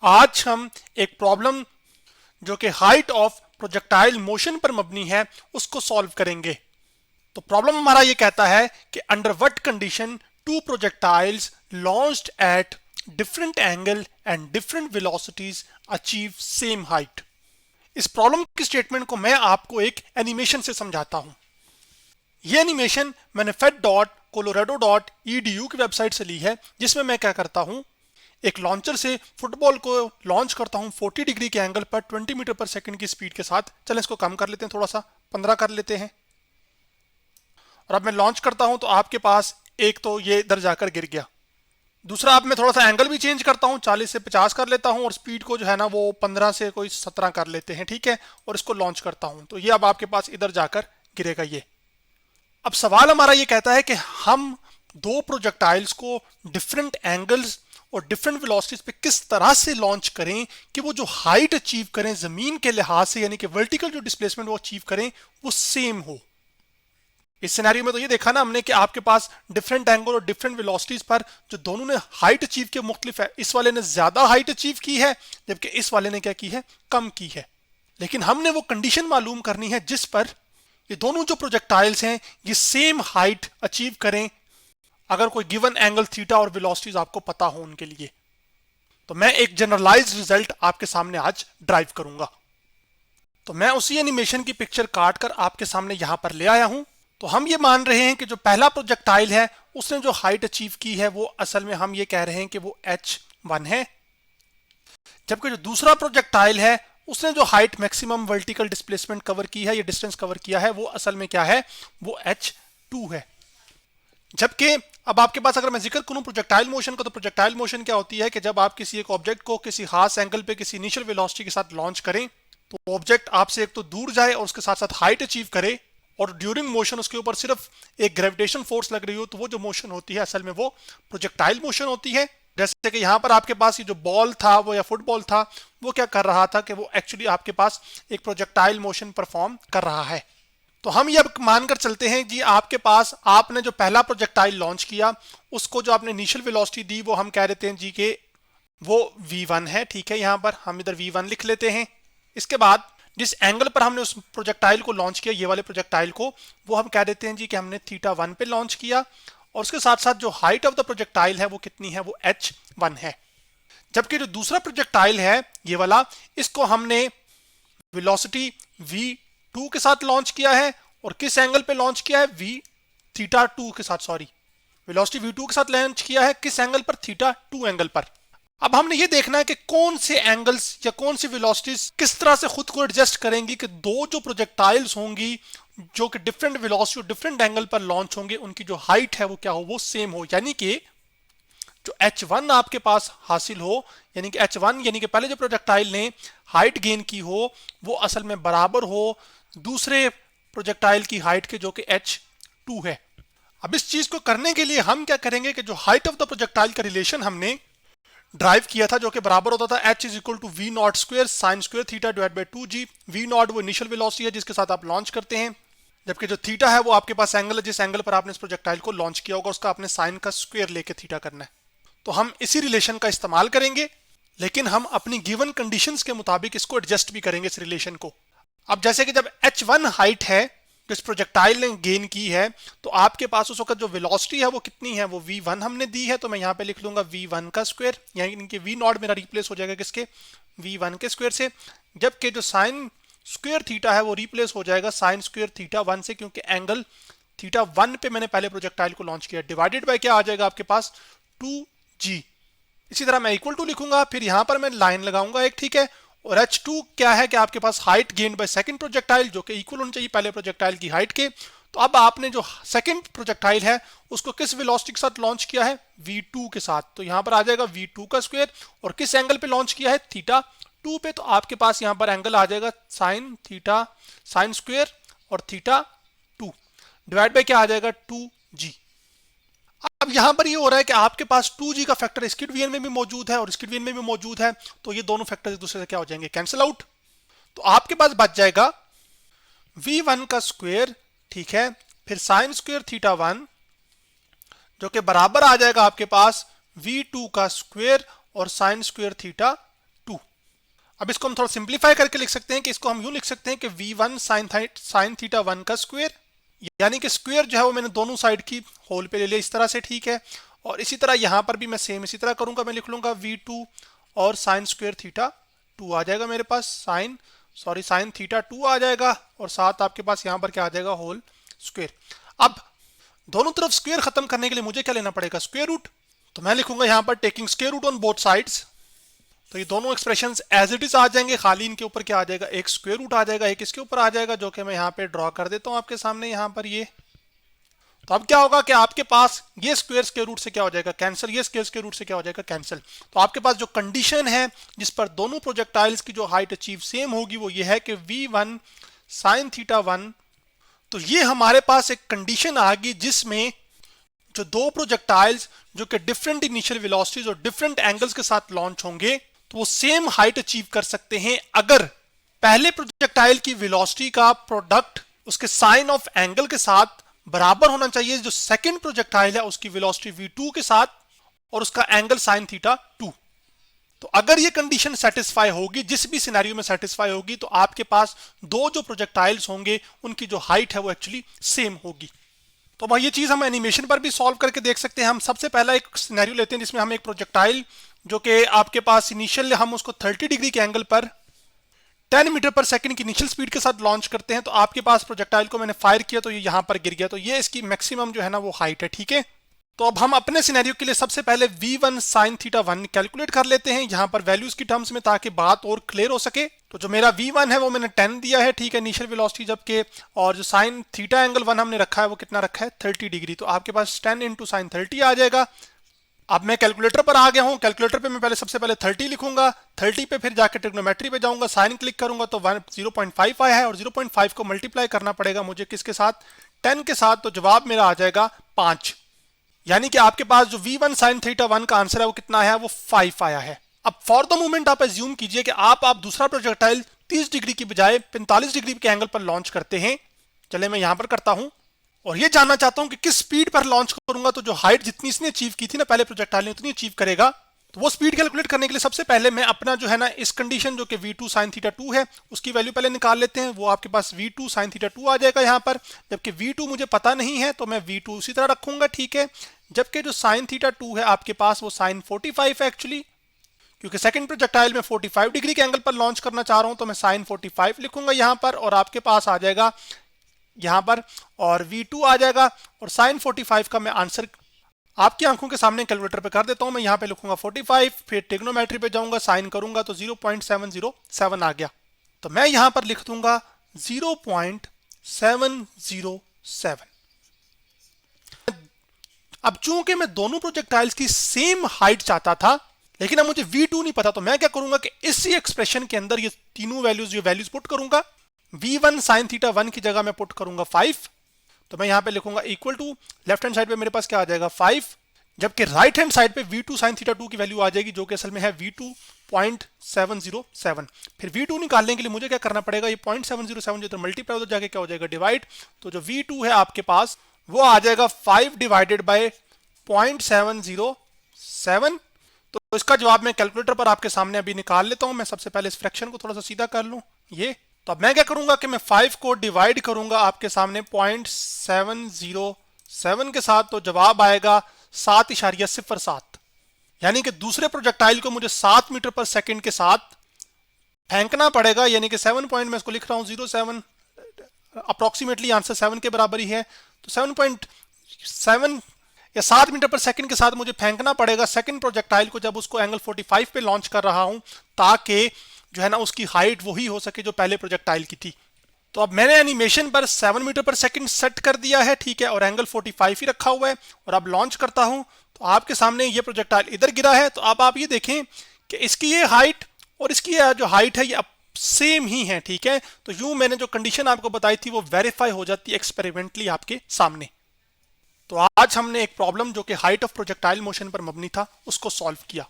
आज हम एक प्रॉब्लम जो कि हाइट ऑफ प्रोजेक्टाइल मोशन पर मबनी है उसको सॉल्व करेंगे। तो प्रॉब्लम हमारा ये कहता है कि under what condition two projectiles launched at different angle and different velocities achieve same height. इस प्रॉब्लम की स्टेटमेंट को मैं आपको एक एनिमेशन से समझाता हूं। यह एनिमेशन मैंने fed.colorado.edu की वेबसाइट से ली है, जिसमें मैं क्या करता हूं, एक लॉन्चर से फुटबॉल को लॉन्च करता हूं 40 डिग्री के एंगल पर 20 मीटर पर सेकंड की स्पीड के साथ। चलें इसको कम कर लेते हैं, थोड़ा सा 15 कर लेते हैं। और अब मैं लॉन्च करता हूं तो आपके पास एक तो ये इधर जाकर गिर गया। दूसरा, अब मैं थोड़ा सा एंगल भी चेंज करता हूं, 40 से 50 कर लेता हूं और स्पीड को जो है ना वो 15 से कोई 17 कर लेते हैं, ठीक है। और इसको लॉन्च करता हूं तो ये अब आपके पास इधर जाकर गिरेगा ये। अब सवाल हमारा ये कहता है कि हम दो प्रोजेक्टाइल्स को डिफरेंट एंगल्स और डिफरेंट वेलोसिटीज पे किस तरह से लॉन्च करें कि वो जो हाइट अचीव करें जमीन के लिहाज से, यानी कि वर्टिकल जो डिस्प्लेसमेंट वो अचीव करें वो सेम हो। इस सिनेरियो में तो ये देखा ना हमने कि आपके पास डिफरेंट एंगल और डिफरेंट वेलोसिटीज पर जो दोनों ने हाइट अचीव की मुख्तलिफ है। इस वाले ने ज्यादा हाइट अचीव की है जबकि इस वाले ने क्या की है, कम की है। लेकिन हमने वो कंडीशन मालूम करनी है जिस पर ये दोनों जो प्रोजेक्टाइल्स हैं ये सेम हाइट अचीव करें, अगर कोई गिवन एंगल थीटा और वेलोसिटीज आपको पता हो उनके लिए। तो मैं एक जनरलाइज्ड रिजल्ट आपके सामने आज ड्राइव करूंगा। तो मैं उसी एनिमेशन की पिक्चर काट कर आपके सामने यहां पर ले आया हूं। तो हम ये मान रहे हैं कि जो पहला प्रोजेक्टाइल है उसने जो हाइट अचीव की है वो असल में हम ये कह रहे हैं कि वो h1 है, जबकि जो दूसरा प्रोजेक्टाइल है उसने जो height maximum vertical displacement cover की है, ये डिस्टेंस कवर किया है, वो असल में क्या है, वो h2 है। जबकि अब आपके पास अगर मैं जिक्र करूं प्रोजेक्टाइल मोशन का, तो प्रोजेक्टाइल मोशन क्या होती है कि जब आप किसी एक ऑब्जेक्ट को किसी खास एंगल पे किसी इनिशियल वेलोसिटी के साथ लॉन्च करें तो ऑब्जेक्ट आपसे एक तो दूर जाए और उसके साथ साथ हाइट अचीव करे, और ड्यूरिंग मोशन उसके ऊपर सिर्फ एक ग्रेविटेशन फोर्स लग रही हो, तो वो जो मोशन होती है असल में वो प्रोजेक्टाइल मोशन होती है। जैसे कि यहाँ पर आपके पास ये जो बॉल था वो या फुटबॉल था वो क्या कर रहा था कि वो एक्चुअली आपके पास एक प्रोजेक्टाइल मोशन परफॉर्म कर रहा है। तो हम ये अब मानकर चलते हैं जी आपके पास आपने जो पहला प्रोजेक्टाइल लॉन्च किया उसको जो आपने इनिशियल वेलोसिटी दी वो हम कह देते हैं जी के वो v1 है, ठीक है। यहाँ पर हम इधर v1 लिख लेते हैं। इसके बाद जिस एंगल पर हमने उस प्रोजेक्टाइल को लॉन्च किया, ये वाले प्रोजेक्टाइल को, वो हम कह देते हैं जी कि हमने θ1 पे लॉन्च किया, और उसके साथ साथ जो हाइट ऑफ द प्रोजेक्टाइल है वो कितनी है, वो h1 है। जबकि जो दूसरा प्रोजेक्टाइल है ये वाला, इसको हमने वेलोसिटी v2 के साथ लॉन्च किया है, और किस एंगल पे लॉन्च किया है, θ2 के साथ, सॉरी वेलोसिटी v2 के साथ लॉन्च किया है, किस एंगल पर, θ2 एंगल पर। अब हमने ये देखना है कि कौन से एंगल्स या कौन सी वेलोसिटीज किस तरह से खुद को एडजस्ट करेंगी कि दो जो प्रोजेक्टाइल्स होंगी जो कि डिफरेंट वेलोसिटी और डिफरेंट एंगल पर लॉन्च होंगे उनकी जो हाइट है वो क्या हो, वो सेम हो। यानी कि जो h1 आपके पास हासिल हो, यानी कि h1 यानी कि पहले जो प्रोजेक्टाइल ने हाइट गेन की हो वो असल में बराबर हो दूसरे प्रोजेक्टाइल की हाइट के, जो कि h2 है। अब इस चीज को करने के लिए हम क्या करेंगे कि जो हाइट ऑफ द प्रोजेक्टाइल का रिलेशन हमने ड्राइव किया था जो कि बराबर होता था h is equal to v naught square sine square theta divide by 2g। V naught वो इनिशियल वेलोसिटी है जिसके साथ आप लॉन्च करते हैं, जबकि जो थीटा है वो आपके पास एंगल है जिस एंगल पर आपने इस प्रोजेक्टाइल को लॉन्च किया होगा, उसका आपने साइन का स्क्वायर लेके थीटा करना है। तो हम इसी रिलेशन का इस्तेमाल करेंगे, लेकिन हम अपनी गिवन कंडीशंस के मुताबिक इसको एडजस्ट भी करेंगे इस रिलेशन को। अब जैसे कि जब h1 हाइट है जिस प्रोजेक्टाइल ने गेन की है, तो आपके पास उस वक्त जो वेलोसिटी है वो कितनी है, वो v1 हमने दी है। तो मैं यहाँ पे लिख लूंगा v1 का स्क्वायर, यानी कि v नॉट मेरा रिप्लेस हो जाएगा किसके, v1 के स्क्वायर से। जबकि जो साइन स्क्वायर थीटा है वो रिप्लेस हो जाएगा साइन स्क्वायर θ1 से, क्योंकि एंगल θ1 पे मैंने पहले प्रोजेक्टाइल को लॉन्च किया। डिवाइडेड बाय क्या आ जाएगा आपके पास, 2g। इसी तरह मैं इक्वल टू लिखूंगा, फिर यहां पर मैं लाइन लगाऊंगा एक, ठीक है। और h2 क्या है कि आपके पास height gained by second projectile, जो कि इक्वल होना चाहिए पहले प्रोजेक्टाइल की हाइट के। तो अब आपने जो सेकंड प्रोजेक्टाइल है उसको किस वेलोसिटी के साथ लॉन्च किया है, v2 के साथ। तो यहां पर आ जाएगा v2 का स्क्वायर, और किस एंगल पे लॉन्च किया है, θ2 पे। तो आपके पास यहां पर एंगल आ जाएगा साइन स्क्वायर और θ2 डिवाइड बाय क्या आ जाएगा, 2g। अब यहां पर ये हो रहा है कि आपके पास 2g का फैक्टर स्किड-वीएन में भी मौजूद है और स्किड-वीएन में भी मौजूद है, तो ये दोनों फैक्टर एक दूसरे से क्या हो जाएंगे, कैंसिल आउट। तो आपके पास बच जाएगा v1 का स्क्वायर, ठीक है, फिर साइन स्क्वायर θ1 जो कि बराबर आ जाएगा आपके पास v2 का स्क्वायर और साइन स्क्वायर अब इसको हम थोड़ा सिंप्लीफाई करके लिख सकते हैं कि इसको हम यूं लिख सकते हैं कि v1 साइन थीटा 1 का स्क्वायर, यानी कि स्क्वायर जो है वो मैंने दोनों साइड की होल पे ले लिया इस तरह से, ठीक है। और इसी तरह यहाँ पर भी मैं सेम इसी तरह करूंगा, मैं लिख लूंगा v2 और साइन स्क्वायर थीटा 2 आ जाएगा मेरे पास, साइन थीटा 2 आ जाएगा, और साथ आपके पास यहाँ पर क्या आ जाएगा, होल स्क्वायर। अब दोनों तरफ स्क्वायर खत्म करने के लिए मुझे क्या लेना पड़ेगा, स्क्वायर रूट। तो मैं लिखूंगा यहाँ पर taking square root on both sides, तो ये दोनों एक्सप्रेशंस एज इट इज आ जाएंगे, खाली इनके ऊपर क्या आ जाएगा, एक स्क्वायर रूट आ जाएगा, एक इसके ऊपर आ जाएगा, जो कि मैं यहाँ पे ड्रॉ कर देता हूँ आपके सामने यहाँ पर ये। तो अब क्या होगा कि आपके पास ये स्क्वायर रूट से क्या हो जाएगा, कैंसिल, ये स्क्वायर रूट से क्या हो जाएगा, कैंसिल। तो आपके पास जो कंडीशन है जिस पर दोनों प्रोजेक्टाइल्स की जो हाइट अचीव सेम होगी वो ये है कि v1 साइन थीटा 1। तो ये हमारे पास एक कंडीशन आ गई जिसमें जो दो प्रोजेक्टाइल्स जो कि डिफरेंट इनिशियल वेलोसिटीज और डिफरेंट एंगल्स के साथ लॉन्च होंगे तो वो सेम हाइट अचीव कर सकते हैं अगर पहले प्रोजेक्टाइल की वेलोसिटी का प्रोडक्ट उसके साइन ऑफ एंगल के साथ बराबर होना चाहिए जो सेकंड प्रोजेक्टाइल है उसकी वेलोसिटी v2 के साथ, और उसका एंगल साइन थीटा 2। तो अगर ये कंडीशन सेटिस्फाई होगी, जिस भी सिनेरियो में सेटिस्फाई होगी, तो आपके पास दो जो प्रोजेक्टाइल्स होंगे उनकी जो हाइट है वो एक्चुअली सेम होगी। तो भाई ये चीज हम एनिमेशन पर भी सॉल्व करके देख सकते हैं। हम सबसे पहला एक सिनेरियो लेते हैं जिसमें हम एक प्रोजेक्टाइल जो कि आपके पास इनिशियल हम उसको 30 डिग्री के एंगल पर 10 मीटर पर सेकंड की इनिशियल स्पीड के साथ लॉन्च करते हैं। तो आपके पास प्रोजेक्टाइल को मैंने फायर किया तो ये यहाँ पर गिर गया, तो ये इसकी मैक्सिमम जो है ना वो हाइट है, ठीक है। तो अब हम अपने सिनेरियो के लिए सबसे पहले v1 sin थीटा 1 कैलकुलेट कर लेते हैं यहाँ पर वैल्यूज की टर्म्स में, ताकि बात और क्लियर हो सके। तो जो मेरा v1 है वो मैंने 10 दिया है, ठीक है, इनिशियल वेलोसिटी, जबकि और जो साइन थीटा एंगल 1 हमने रखा है वो कितना रखा है, 30 डिग्री। तो आपके पास 10 इंटू साइन 30 आ जाएगा। अब मैं कैलकुलेटर पर आ गया हूं, कैलकुलेटर पे मैं सबसे पहले 30 लिखूंगा, 30 पे फिर जाकर ट्रिग्नोमेट्री पे जाऊंगा, साइन क्लिक करूंगा तो 0.5 आया है, और 0.5 को मल्टीप्लाई करना पड़ेगा मुझे किसके साथ, 10 के साथ। तो जवाब मेरा आ जाएगा 5, यानी कि आपके पास जो v1 sin थीटा 1 का आंसर है वो कितना है, वो 5 आया है। अब फॉर द मोमेंट आप एज्यूम कीजिए कि आप दूसरा प्रोजेक्टाइल 30 डिग्री की बजाय 45 डिग्री के एंगल पर लॉन्च करते हैं। चले मैं यहां पर करता हूं और ये जानना चाहता हूं कि किस स्पीड पर लॉन्च करूंगा, तो जो हाइट जितनी इसने अचीव की थी ना पहले प्रोजेक्टाइल ने उतनी अचीव करेगा। तो वो स्पीड कैलकुलेट करने के लिए सबसे पहले मैं अपना जो है ना इस कंडीशन जो कि v2 sin थीटा 2 है उसकी वैल्यू पहले निकाल लेते हैं। वो आपके पास v2 sin थीटा 2 आ जाएगा यहाँ पर, जबकि v2 मुझे पता नहीं है तो मैं v2 उसी तरह रखूंगा, ठीक है। जबकि जो sin थीटा 2 है आपके पास वो sin 45 है एक्चुअली, क्योंकि सेकंड प्रोजेक्टाइल में 45 डिग्री के एंगल पर लॉन्च करना चाह रहा हूं तो मैं sin 45 लिखूंगा यहाँ पर, और आपके पास आ जाएगा यहाँ पर और v2 आ जाएगा, और sin 45 का मैं आंसर आपकी आंखों के सामने कैलकुलेटर पे कर देता हूं। मैं यहाँ पे लिखूंगा 45, फिर ट्रिग्नोमेट्री पे जाऊंगा, साइन करूंगा तो 0.707 आ गया। तो मैं यहाँ पर लिख दूंगा 0.707। अब चूंकि मैं दोनों प्रोजेक्टाइल्स की सेम हाइट चाहता था, लेकिन अब मुझे v2 नहीं पता, तो मैं क्या करूंगा कि इसी एक्सप्रेशन के अंदर ये तीनों वैल्यूज पुट करूंगा। v1 sin थीटा 1 की जगह मैं पुट करूंगा 5, तो मैं यहां पे लिखूंगा equal to, left hand side पे मेरे पास क्या आ जाएगा 5, जबकि राइट हैंड साइड पे v2 sin थीटा 2 की वैल्यू आ जाएगी जो कि असल में है v2.707। फिर v2 निकालने के लिए मुझे क्या करना पड़ेगा, ये 0.707 जो मल्टीप्लाई उधर जाके क्या हो जाएगा डिवाइड, तो जो v2 है आपके पास वो आ जाएगा 5 डिवाइडेड बाय 0.707। तो इसका जवाब मैं कैलकुलेटर पर आपके सामने अभी निकाल लेता हूं। मैं सबसे पहले इस फ्रैक्शन को थोड़ा सा सीधा कर लूं, ये तो अब मैं क्या करूंगा कि मैं 5 को डिवाइड करूंगा आपके सामने 0.707 के साथ, तो जवाब आएगा 7.07, यानी कि दूसरे प्रोजेक्टाइल को मुझे 7 मीटर पर सेकंड के साथ फेंकना पड़ेगा, यानी कि 7 पॉइंट मैं इसको लिख रहा हूं 07, अप्रोक्सीमेटली आंसर 7 के बराबर ही है। तो 7.7 या 7 मीटर पर सेकंड के साथ मुझे फेंकना पड़ेगा सेकंड प्रोजेक्टाइल को जब उसको एंगल 45 पे लॉन्च कर रहा हूं, ताकि जो है ना उसकी हाइट वही हो सके जो पहले प्रोजेक्टाइल की थी। तो अब मैंने एनिमेशन पर 7 मीटर पर सेकंड सेट कर दिया है, ठीक है, और एंगल 45 ही रखा हुआ है, और अब लॉन्च करता हूं तो आपके सामने ये प्रोजेक्टाइल इधर गिरा है। तो अब आप ये देखें कि इसकी ये हाइट और इसकी ये जो हाइट है ये अब सेम ही है, ठीक है। तो यूं मैंने जो कंडीशन आपको बताई थी वो वेरीफाई हो जाती है एक्सपेरिमेंटली आपके सामने। तो आज हमने एक प्रॉब्लम जो कि हाइट ऑफ प्रोजेक्टाइल मोशन पर मबनी था उसको सॉल्व किया।